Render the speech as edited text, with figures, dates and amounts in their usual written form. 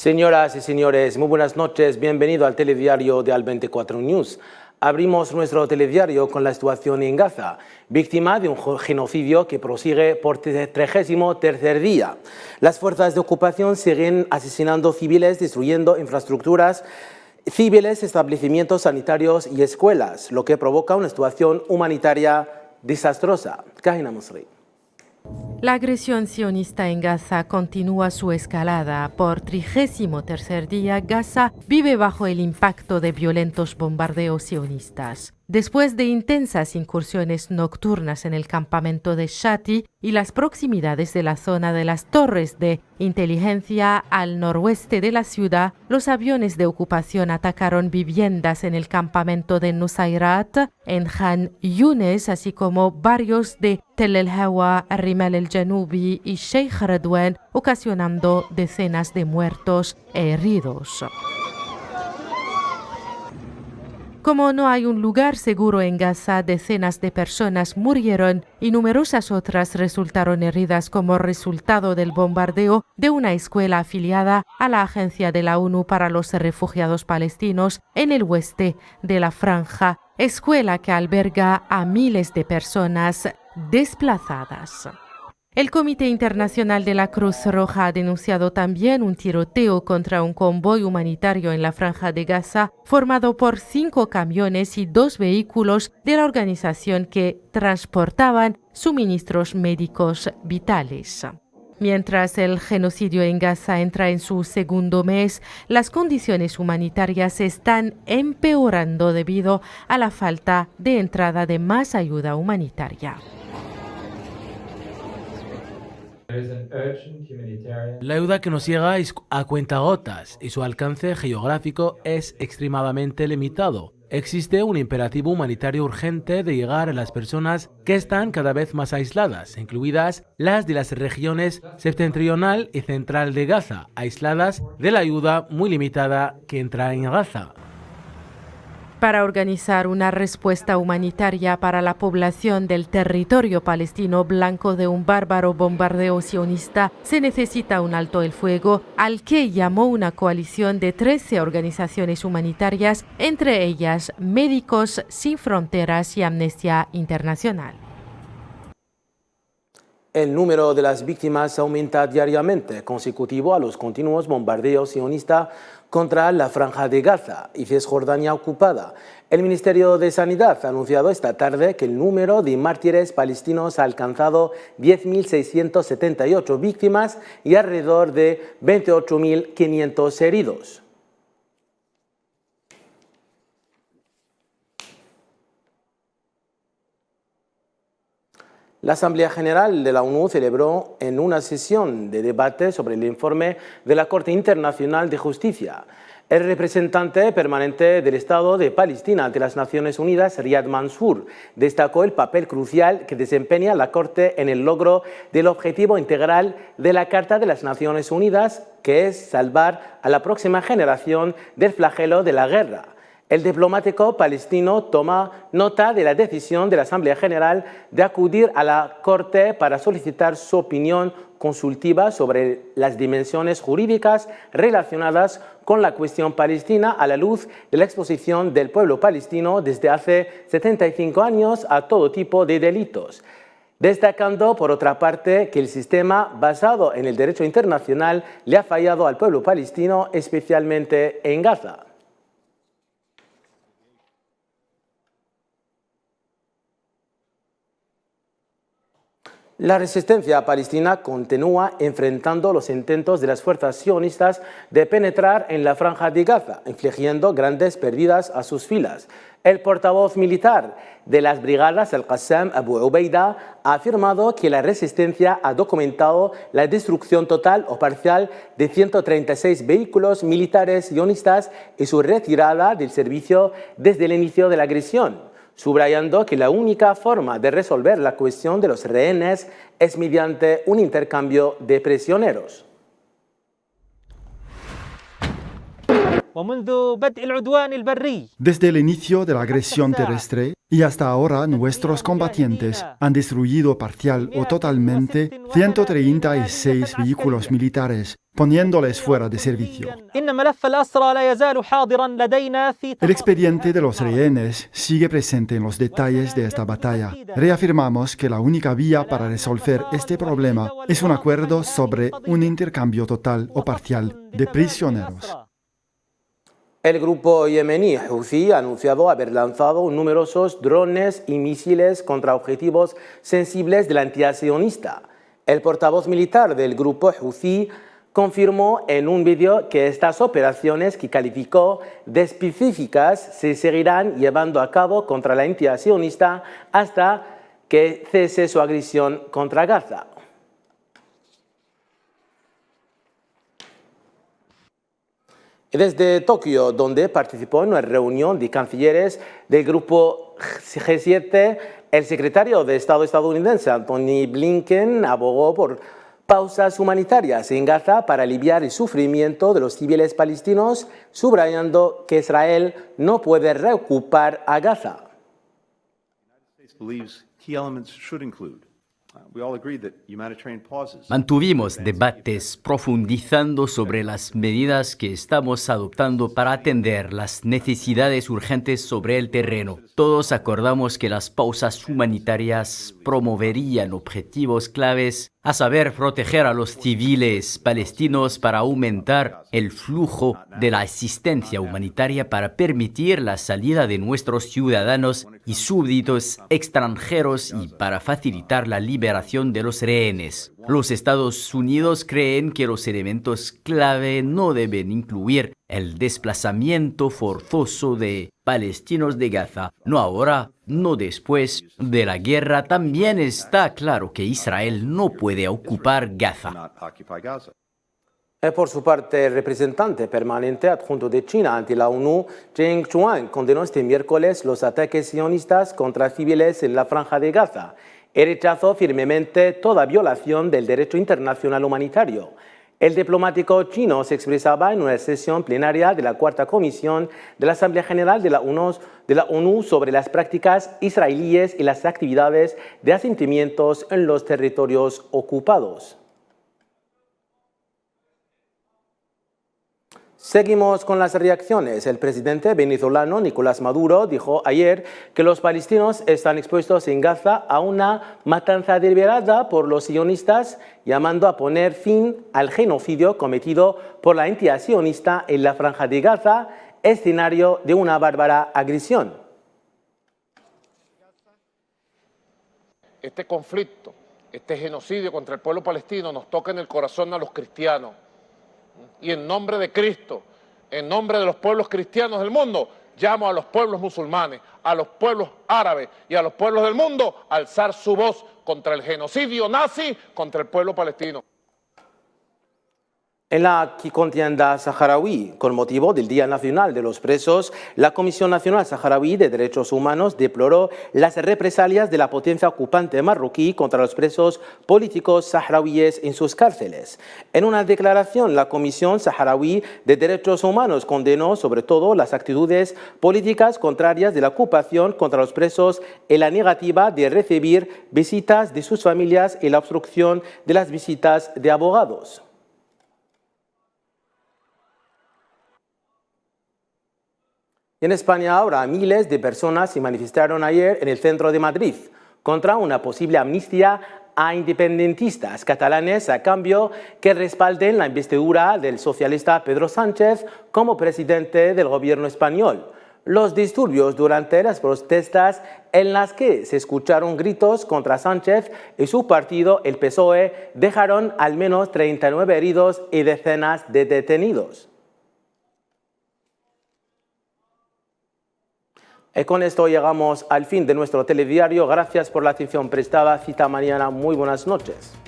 Señoras y señores, muy buenas noches. Bienvenido al telediario de Al24 News. Abrimos nuestro telediario con la situación en Gaza, víctima de un genocidio que prosigue por 33º día. Las fuerzas de ocupación siguen asesinando civiles, destruyendo infraestructuras civiles, establecimientos sanitarios y escuelas, lo que provoca una situación humanitaria desastrosa. Kahina Musri. La agresión sionista en Gaza continúa su escalada. Por 33º día, Gaza vive bajo el impacto de violentos bombardeos sionistas. Después de intensas incursiones nocturnas en el campamento de Shati y las proximidades de la zona de las torres de inteligencia al noroeste de la ciudad, los aviones de ocupación atacaron viviendas en el campamento de Nusayrat, en Khan Yunis, así como barrios de Tel El Hawa, Rimal El Janubi y Sheikh Radwan, ocasionando decenas de muertos e heridos. Como no hay un lugar seguro en Gaza, decenas de personas murieron y numerosas otras resultaron heridas como resultado del bombardeo de una escuela afiliada a la Agencia de la ONU para los Refugiados Palestinos en el oeste de la Franja, escuela que alberga a miles de personas desplazadas. El Comité Internacional de la Cruz Roja ha denunciado también un tiroteo contra un convoy humanitario en la Franja de Gaza, formado por 5 camiones y 2 vehículos de la organización que transportaban suministros médicos vitales. Mientras el genocidio en Gaza entra en su segundo mes, las condiciones humanitarias están empeorando debido a la falta de entrada de más ayuda humanitaria. La ayuda que nos llega es a cuentagotas y su alcance geográfico es extremadamente limitado. Existe un imperativo humanitario urgente de llegar a las personas que están cada vez más aisladas, incluidas las de las regiones septentrional y central de Gaza, aisladas de la ayuda muy limitada que entra en Gaza. Para organizar una respuesta humanitaria para la población del territorio palestino blanco de un bárbaro bombardeo sionista, se necesita un alto el fuego al que llamó una coalición de 13 organizaciones humanitarias, entre ellas Médicos Sin Fronteras y Amnistía Internacional. El número de las víctimas aumenta diariamente, consecutivo a los continuos bombardeos sionistas contra la Franja de Gaza y Cisjordania ocupada. El Ministerio de Sanidad ha anunciado esta tarde que el número de mártires palestinos ha alcanzado 10.678 víctimas y alrededor de 28.500 heridos. La Asamblea General de la ONU celebró en una sesión de debate sobre el informe de la Corte Internacional de Justicia. El representante permanente del Estado de Palestina ante las Naciones Unidas, Riyad Mansour, destacó el papel crucial que desempeña la Corte en el logro del objetivo integral de la Carta de las Naciones Unidas, que es salvar a la próxima generación del flagelo de la guerra. El diplomático palestino toma nota de la decisión de la Asamblea General de acudir a la Corte para solicitar su opinión consultiva sobre las dimensiones jurídicas relacionadas con la cuestión palestina a la luz de la exposición del pueblo palestino desde hace 75 años a todo tipo de delitos. Destacando, por otra parte, que el sistema basado en el derecho internacional le ha fallado al pueblo palestino, especialmente en Gaza. La resistencia palestina continúa enfrentando los intentos de las fuerzas sionistas de penetrar en la Franja de Gaza, infligiendo grandes pérdidas a sus filas. El portavoz militar de las brigadas, Al-Qassam Abu Ubaida, ha afirmado que la resistencia ha documentado la destrucción total o parcial de 136 vehículos militares sionistas y su retirada del servicio desde el inicio de la agresión, subrayando que la única forma de resolver la cuestión de los rehenes es mediante un intercambio de prisioneros. Desde el inicio de la agresión terrestre y hasta ahora nuestros combatientes han destruido parcial o totalmente 136 vehículos militares poniéndoles fuera de servicio. El expediente de los rehenes sigue presente en los detalles de esta batalla. Reafirmamos que la única vía para resolver este problema es un acuerdo sobre un intercambio total o parcial de prisioneros. El grupo yemení Houthi ha anunciado haber lanzado numerosos drones y misiles contra objetivos sensibles de la entidad sionista. El portavoz militar del grupo Houthi confirmó en un vídeo que estas operaciones, que calificó de específicas, se seguirán llevando a cabo contra la entidad sionista hasta que cese su agresión contra Gaza. Desde Tokio, donde participó en una reunión de cancilleres del grupo G7, el secretario de Estado estadounidense, Antony Blinken, abogó por pausas humanitarias en Gaza para aliviar el sufrimiento de los civiles palestinos, subrayando que Israel no puede reocupar a Gaza. Mantuvimos debates profundizando sobre las medidas que estamos adoptando para atender las necesidades urgentes sobre el terreno. Todos acordamos que las pausas humanitarias promoverían objetivos claves, a saber, proteger a los civiles palestinos para aumentar el flujo de la asistencia humanitaria para permitir la salida de nuestros ciudadanos y súbditos extranjeros y para facilitar la liberación de los rehenes. Los Estados Unidos creen que los elementos clave no deben incluir el desplazamiento forzoso de palestinos de Gaza. No ahora, no después de la guerra. También está claro que Israel no puede ocupar Gaza. Por su parte, el representante permanente adjunto de China ante la ONU, Zheng Chuan, condenó este miércoles los ataques sionistas contra civiles en la Franja de Gaza y rechazó firmemente toda violación del derecho internacional humanitario. El diplomático chino se expresaba en una sesión plenaria de la Cuarta Comisión de la Asamblea General de la ONU sobre las prácticas israelíes y las actividades de asentamientos en los territorios ocupados. Seguimos con las reacciones. El presidente venezolano Nicolás Maduro dijo ayer que los palestinos están expuestos en Gaza a una matanza deliberada por los sionistas, llamando a poner fin al genocidio cometido por la entidad sionista en la Franja de Gaza, escenario de una bárbara agresión. Este conflicto, este genocidio contra el pueblo palestino nos toca en el corazón a los cristianos. Y en nombre de Cristo, en nombre de los pueblos cristianos del mundo, llamo a los pueblos musulmanes, a los pueblos árabes y a los pueblos del mundo a alzar su voz contra el genocidio nazi contra el pueblo palestino. En la contienda saharaui, con motivo del Día Nacional de los Presos, la Comisión Nacional Saharaui de Derechos Humanos deploró las represalias de la potencia ocupante marroquí contra los presos políticos saharauíes en sus cárceles. En una declaración, la Comisión Saharaui de Derechos Humanos condenó sobre todo las actitudes políticas contrarias de la ocupación contra los presos y la negativa de recibir visitas de sus familias y la obstrucción de las visitas de abogados. En España ahora miles de personas se manifestaron ayer en el centro de Madrid contra una posible amnistía a independentistas catalanes a cambio que respalden la investidura del socialista Pedro Sánchez como presidente del gobierno español. Los disturbios durante las protestas en las que se escucharon gritos contra Sánchez y su partido, el PSOE, dejaron al menos 39 heridos y decenas de detenidos. Y con esto llegamos al fin de nuestro telediario. Gracias por la atención prestada. Cita mañana. Muy buenas noches.